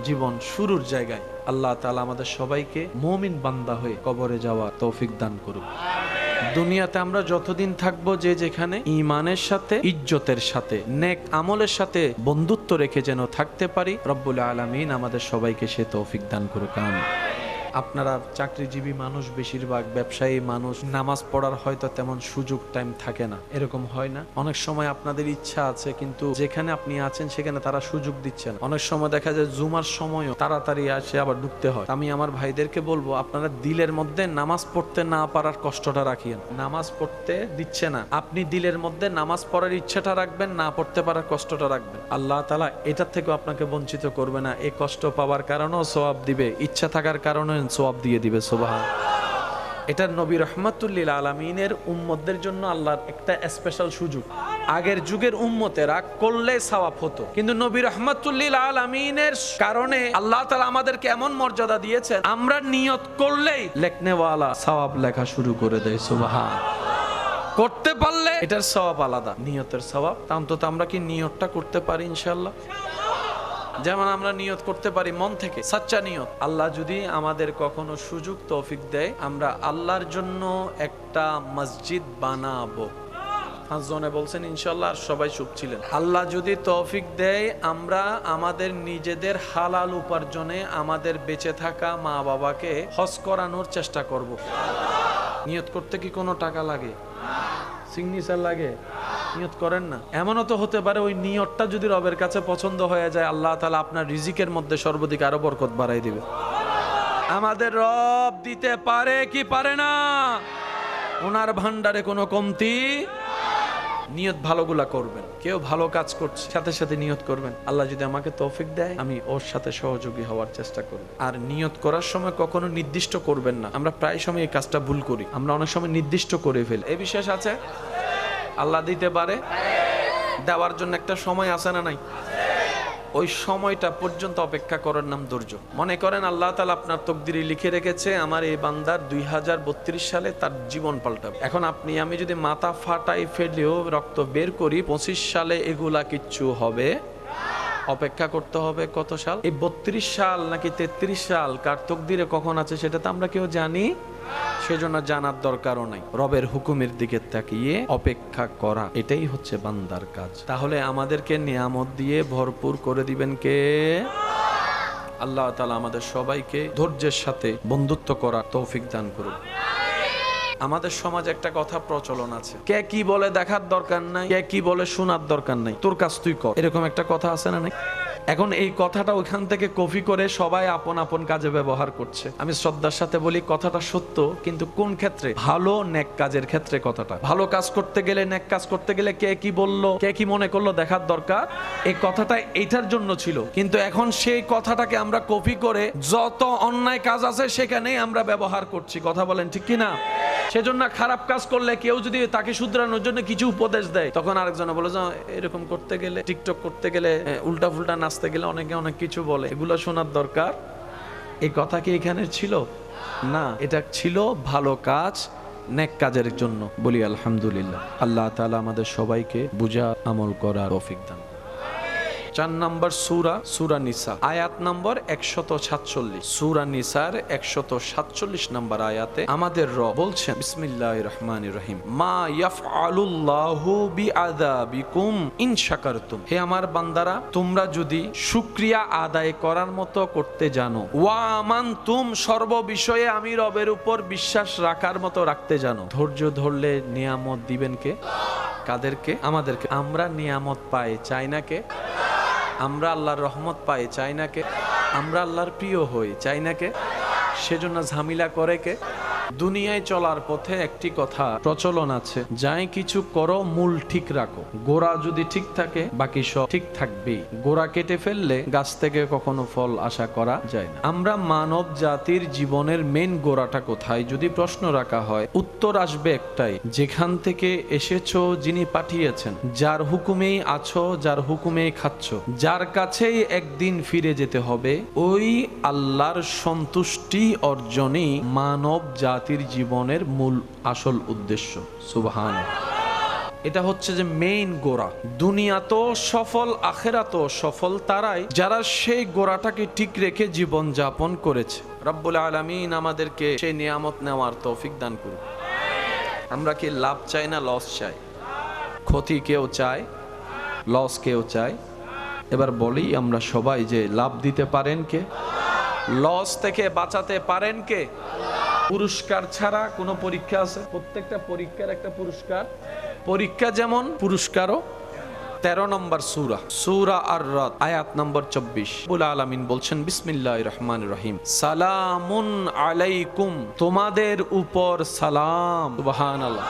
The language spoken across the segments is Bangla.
জীবন শুরুর জায়গায় আল্লাহ তাআলা আমাদের সবাইকে মুমিন বান্দা হয়ে কবরে যাওয়ার তৌফিক দান করুন। দুনিয়াতে আমরা যতদিন থাকবো যে যেখানে ঈমানের সাথে, ইজ্জতের সাথে, নেক আমলের সাথে বন্ধুত্ব রেখে যেন থাকতে পারি, রব্বুল আলামিন আমাদের সবাইকে সে তৌফিক দান করুক। আমিন। আপনারা চাকরিজীবী মানুষ, বেশিরভাগ ব্যবসায়ী মানুষ, নামাজ পড়ার হয়তো তেমন সুযোগ টাইম থাকে না, এরকম হয় না? অনেক সময় আপনাদের ইচ্ছা আছে কিন্তু যেখানে আপনি আছেন সেখানে তারা সুযোগ দিচ্ছে না। অনেক সময় দেখা যায় জুমার সময়ও তাড়াতাড়ি আসে আবার ঢুকতে হয়। আমি আমার ভাইদেরকে বলবো, আপনারা দিলের মধ্যে নামাজ পড়তে না পারার কষ্টটা রাখিয়েন। নামাজ পড়তে দিচ্ছে না, আপনি দিলের মধ্যে নামাজ পড়ার ইচ্ছাটা রাখবেন, না পড়তে পারার কষ্টটা রাখবেন। আল্লাহ তাআলা এটার থেকে আপনাকে বঞ্চিত করবে না। এই কষ্ট পাওয়ার কারণেও সওয়াব দিবে, ইচ্ছা থাকার কারণে সওয়াব দিয়ে দিবে। সুবহানাল্লাহ। এটা নবী রাহমাতুল লিল আলামিনের উম্মতদের জন্য আল্লাহর একটা স্পেশাল সুযোগ। আগের যুগের উম্মতেরা করলে সওয়াব হতো, কিন্তু নবী রাহমাতুল লিল আলামিনের কারণে আল্লাহ তাআলা আমাদেরকে এমন মর্যাদা দিয়েছেন, আমরা নিয়ত করলেই লেখনেওয়ালা সওয়াব লেখা শুরু করে দেয়। সুবহানাল্লাহ। করতে পারলে এটার সওয়াব আলাদা, নিয়তের সওয়াব। অন্তত আমরা কি নিয়তটা করতে পারি ইনশাআল্লাহ? যেমন আমরা নিয়ত করতে পারি মন থেকে, সাচ্চা নিয়ত। আল্লাহ যদি আমাদের কখনো সুযোগ তৌফিক দেয়, আমরা আল্লাহর জন্য একটা মসজিদ বানাবো। 5 জনে বলছেন ইনশাআল্লাহ, আর সবাই চুপ ছিলেন। আল্লাহ যদি তৌফিক দেয়, আমরা আমাদের নিজেদের হালাল উপার্জনে আমাদের বেঁচে থাকা মা বাবাকে হজ করানোর চেষ্টা করব। নিয়ত করতে কি কোনো টাকা লাগে? সিগনেচার লাগে? নিয়ত করেন না। এমনও তো হতে পারে ওই নিয়তটা যদি রবের কাছে পছন্দ হয়ে যায়, আল্লাহ তাআলা আপনার রিজিকের মধ্যে সর্বাধিক আরো বরকত বাড়াই দিবে। আমাদের রব দিতে পারে কি পারে না? ওনার ভান্ডারে কোনো কমতি। নিয়ত ভালোগুলা করবেন। কেউ ভালো কাজ করছে, সাথে সাথে নিয়ত করবেন, আল্লাহ যদি আমাকে তৌফিক দেয় আমি ওর সাথে সহযোগী হওয়ার চেষ্টা করব। আর নিয়ত করার সময় কখনো নির্দিষ্ট করবেন না। আমরা প্রায় সময় এই কাজটা ভুল করি, আমরা অনেক সময় নির্দিষ্ট করে ফেলি। এই বিশ্বাস আছে আল্লাহ দিতে পারে, দেওয়ার জন্য একটা সময় আছে না নাই? ওই সময়টা পর্যন্ত অপেক্ষা করার নাম ধৈর্য। মনে করেন আল্লাহ তাআলা আপনার তকদিরে লিখে রেখেছে আমার এই বান্দার 2032 সালে তার জীবন পাল্টাবে। এখন আপনি আমি যদি মাথা ফাটাই ফেলেও রক্ত বের করি, 25 সালে এগুলা কিচ্ছু হবে। অপেক্ষা করতে হবে কত সাল? এই 32 সাল নাকি 33 সাল, কার তকদিরে কখন আছে সেটা তো আমরা কেউ জানি। সেজন্য জানার দরকারও নাই। রবের হুকুমের দিকে তাকিয়ে অপেক্ষা করা, এটাই হচ্ছে বান্দার কাজ। তাহলে আমাদেরকে নিয়ামত দিয়ে ভরপুর করে দিবেন কে? আল্লাহ তাআলা আমাদের সবাইকে ধৈর্যের সাথে বন্ধুত্ব করার তৌফিক দান করুন। আমাদের সমাজে একটা কথা প্রচলন আছে, কে কি বলে দেখার দরকার নাই, কে কি বলে শোনার দরকার নাই, তোর কাজ তুই কর। এরকম একটা কথা আছে না নাই? এখন এই কথাটা ওইখান থেকে কপি করে সবাই আপন আপন কাজে ব্যবহার করছে। আমি শ্রদ্ধার সাথে বলি, কথাটা সত্য, কিন্তু কোন ক্ষেত্রে? ভালো নেক কাজের ক্ষেত্রে কথাটা। ভালো কাজ করতে গেলে, নেক কাজ করতে গেলে কে কি বললো, কে কি মনে করলো দেখার দরকার। এই কথাটা এইটার জন্য ছিল, কিন্তু এখন সেই কথাটাকে আমরা কপি করে যত অন্যায় কাজ আছে সেখানেই আমরা ব্যবহার করছি। কথা বলেন ঠিক কিনা? সেজন্য খারাপ কাজ করলে কেউ যদি তাকে শুধরানোর জন্য কিছু উপদেশ দেয়, তখন আরেকজনে বলে যে এরকম করতে গেলে, টিকটক করতে গেলে, উল্টা ফুল্টা নাচতে গেলে অনেকে অনেক কিছু বলে, এগুলো শোনার দরকার। এই কথা কি এখানে ছিল? না, এটা ছিল ভালো কাজ, নেক কাজের জন্য। বলি আলহামদুলিল্লাহ। আল্লাহ তাআলা আমাদের সবাইকে বুঝা আমল করার তৌফিক দান। 4 নম্বর সূরা, সূরা নিসা, আয়াত নম্বর 147। সূরা নিসার 147 নম্বর আয়াতে আমাদের রব বলছেন, বিসমিল্লাহির রহমানির রহিম, মা ইয়াফআলুল্লাহু বিআযাবিকুম ইন শাকারতুম। হে আমার বান্দারা, তোমরা যদি শুকরিয়া আদায় করার মতো করতে জানো, ওয়া আমানতুম, সর্ব বিষয়ে আমি রবের উপর বিশ্বাস রাখার মতো রাখতে জানো। ধৈর্য ধরলে নিয়ামত দিবেন কে? কাদেরকে? আমাদেরকে। আমরা নিয়ামত পাই, চাই না কে? আমরা আল্লাহর রহমত পাই, চাই না কে? আমরা আল্লাহর প্রিয় হই, চাই না কে? সেজন্য ঝামেলা করে কে? দুনিয়ায় চলার পথে একটি কথা প্রচলন আছে, যাই কিছু করো মূল ঠিক রাখো। গোড়া যদি ঠিক থাকে বাকি সব ঠিক থাকবেই। গোড়া কেটে ফেললে গাছ থেকে কখনো ফল আশা করা যায় না। আমরা মানব জাতির জীবনের মেন গোড়াটা কোথায় যদি প্রশ্ন রাখা হয়, উত্তর আসবে একটাই, যেখান থেকে এসেছো, যিনি পাঠিয়েছেন, যার হুকুমেই আছো, যার হুকুমেই খাচ্ছ, যার কাছেই একদিন ফিরে যেতে হবে, ওই আল্লাহর সন্তুষ্টি অর্জনই মানব জাতির জীবনের মূল আসল উদ্দেশ্য। সুবহানাল্লাহ। এটা হচ্ছে যে মেইন গোড়া। দুনিয়া তো সফল, আখেরাত সফল তারাই যারা সেই গোড়াটাকে ঠিক রেখে জীবন যাপন করেছে। রব্বুল আলামিন আমাদেরকে সেই নিয়ামত নেওয়ার তৌফিক দান করুন। আমরা কি লাভ চাই না লস চাই? ক্ষতি কেউ চায়, লস কেউ চায়? এবার বলি আমরা সবাই যে লাভ দিতে পারেন কে? লস থেকে বাঁচাতে পারেন কে? পুরস্কার ছাড়া কোনো পরীক্ষা আছে? প্রত্যেকটা পরীক্ষার একটা পুরস্কার। পরীক্ষা যেমন পুরস্কারও। 13 নম্বর সূরা আর-রাদ আয়াত নম্বর 24 রব্বুল আলামিন বলছেন বিসমিল্লাহির রহমানির রহিম, সালামুন আলাইকুম, তোমাদের উপর সালাম। সুবহানাল্লাহ।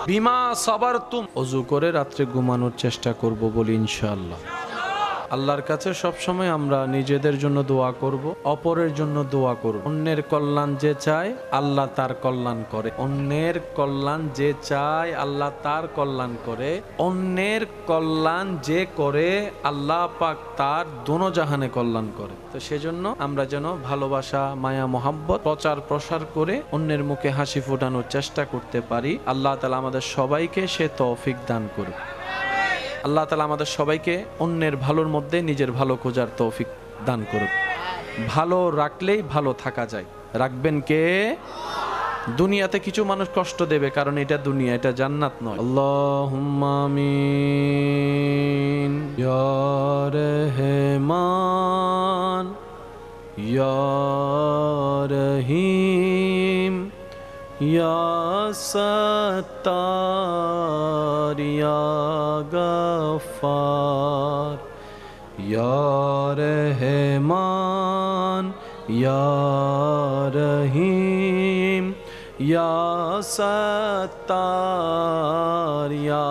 বিমা সাবারতুম, ওযু করে রাত্রে ঘুমানোর চেষ্টা করব বলি ইনশাআল্লাহ। আল্লাহর কাছে সবসময় আমরা নিজেদের জন্য দোয়া করব, অপরের জন্য দোয়া করব। অন্যের কল্যাণ যে চায় আল্লাহ তার কল্যাণ করে। অন্যের কল্যাণ যে চায় আল্লাহ তার কল্যাণ করে। অন্যের কল্যাণ যে করে আল্লাহ পাক তার দোনো জাহানে কল্যাণ করে। তো সেজন্য আমরা যেন ভালোবাসা, মায়া, মহাব্বত প্রচার প্রসার করে অন্যের মুখে হাসি ফোটানোর চেষ্টা করতে পারি। আল্লাহ তাআলা আমাদের সবাইকে সে তৌফিক দান করুক। আল্লাহ তাআলা আমাদের সবাইকে অন্যের ভালোর মধ্যে নিজের ভালো খোঁজার তৌফিক দান করুক। ভালো রাখলেই ভালো থাকা যায়। রাখবেন কে? দুনিয়াতে কিছু মানুষ কষ্ট দেবে, কারণ এটা দুনিয়া, এটা জান্নাত নয়। আল্লাহুম্মা আমিন। ইয়া রহমান ইয়া রহিম ইয়া সত্তার ইয়া গফফার ইয়া রহমান ইয়া রহিম ইয়া সত্তার ইয়া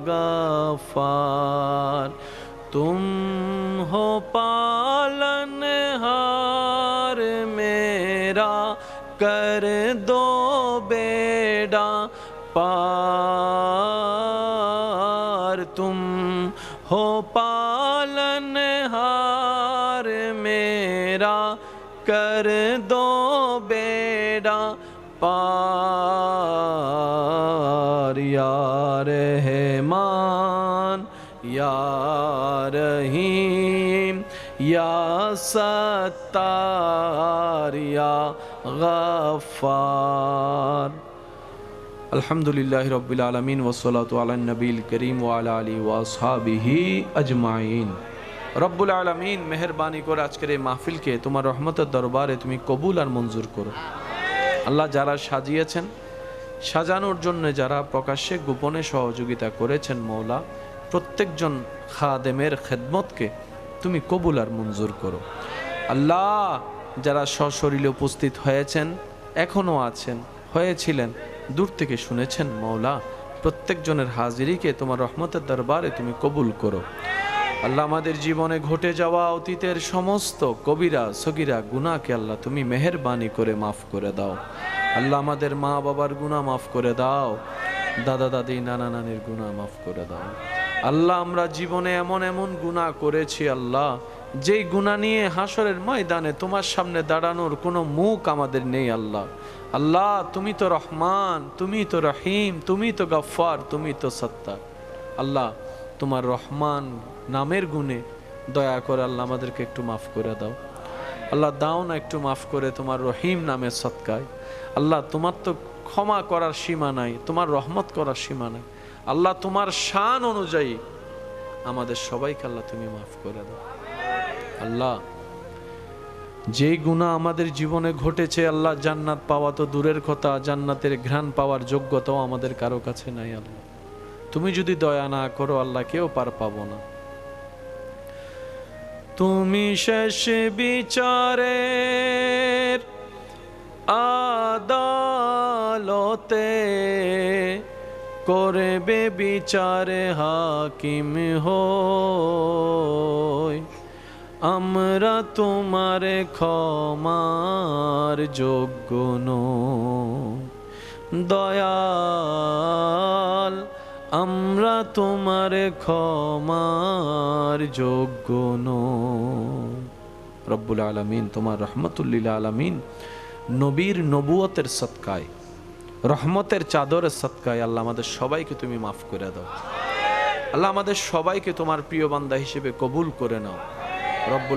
গফফার, তুম হো পালনহার মেরা, कर दो बेड़ा पार, तुम हो पालनहार मेरा, कर दो बेड़ा पार, या रहमान या रहीम या सत्तार या गफ्फार। अल्हम्दुलिल्लाहि रब्बिल आलमीन वस्सलातु अला नबील करीम व अला आलिहि व আসহাবিহি আজমাইন। রব্বুল আলামিন মেহেরবানি করে আজকের এই মাহফিলকে তোমার রহমতের দরবারে তুমি কবুল আর মঞ্জুর করো। আল্লাহ, যারা সাজিয়েছেন, সাজানোর জন্য যারা প্রকাশ্যে গোপনে সহযোগিতা করেছেন, মওলা প্রত্যেকজন খাদেমের খেদমতকে তুমি কবুল আর মঞ্জুর করো। আল্লাহ, যারা সশরীরে উপস্থিত হয়েছেন, এখনো আছেন, হয়েছিলেন, দূর থেকে শুনেছেন, মওলা প্রত্যেকজনের হাজিরিকে তোমার রহমতের দরবারে তুমি কবুল করো। আল্লাহ, আমাদের জীবনে ঘটে যাওয়া অতীতের সমস্ত কবিরা সগীরা গুনাহকে আল্লাহ তুমি মেহেরবানি করে মাফ করে দাও। আল্লাহ, আমাদের মা বাবার গুনাহ মাফ করে দাও, দাদা দাদি নানা নানির গুনাহ মাফ করে দাও। আল্লাহ, আমরা জীবনে এমন এমন গুনাহ করেছি আল্লাহ, যেই গুনাহ নিয়ে হাসরের ময়দানে তোমার সামনে দাঁড়ানোর কোনো মুখ আমাদের নেই আল্লাহ। আল্লাহ, তুমি তো রহমান, তুমি তো রহিম, তুমি তো গফফার, তুমি তো সত্তার। আল্লাহ, তোমার রহমান নামের গুণে দয়া করে আল্লাহ আমাদেরকে একটু মাফ করে দাও। আল্লাহ, দাও না একটু মাফ করে তোমার রহিম নামের সৎকায়। আল্লাহ, তোমার তো ক্ষমা করার সীমা নাই, তোমার রহমত করার সীমা নাই। আল্লাহ, তোমার শান অনুযায়ী আমাদের সবাইকে আল্লাহ তুমি মাফ করে দাও। আল্লাহ, যেই গুনাহ আমাদের জীবনে ঘটেছে আল্লাহ, জান্নাত পাওয়া তো দূরের কথা, জান্নাতের ঘ্রাণ পাওয়ার যোগ্যতাও আমাদের কারো কাছে নাই আল্লাহ। তুমি যদি দয়া না করো আল্লাহ, কেউ পার পাবো না। তুমি শেষ বিচারের আদালতে করবে বিচারে হাকিম হই, আমরা তোমার ক্ষমার যোগ্য নই দয়াল, আমরা তোমার ক্ষমার যোগ্য নই। রব্বুল আলামিন তোমার রহমতুল লিল আলামিন নবীর নবুয়তের সদকায় রহমতের চাদরের সদকায় আল্লাহ আমাদের সবাইকে তুমি মাফ করে দাও। আল্লাহ আমাদের সবাইকে তোমার প্রিয় বান্দা হিসেবে কবুল করে নাও রব্বুল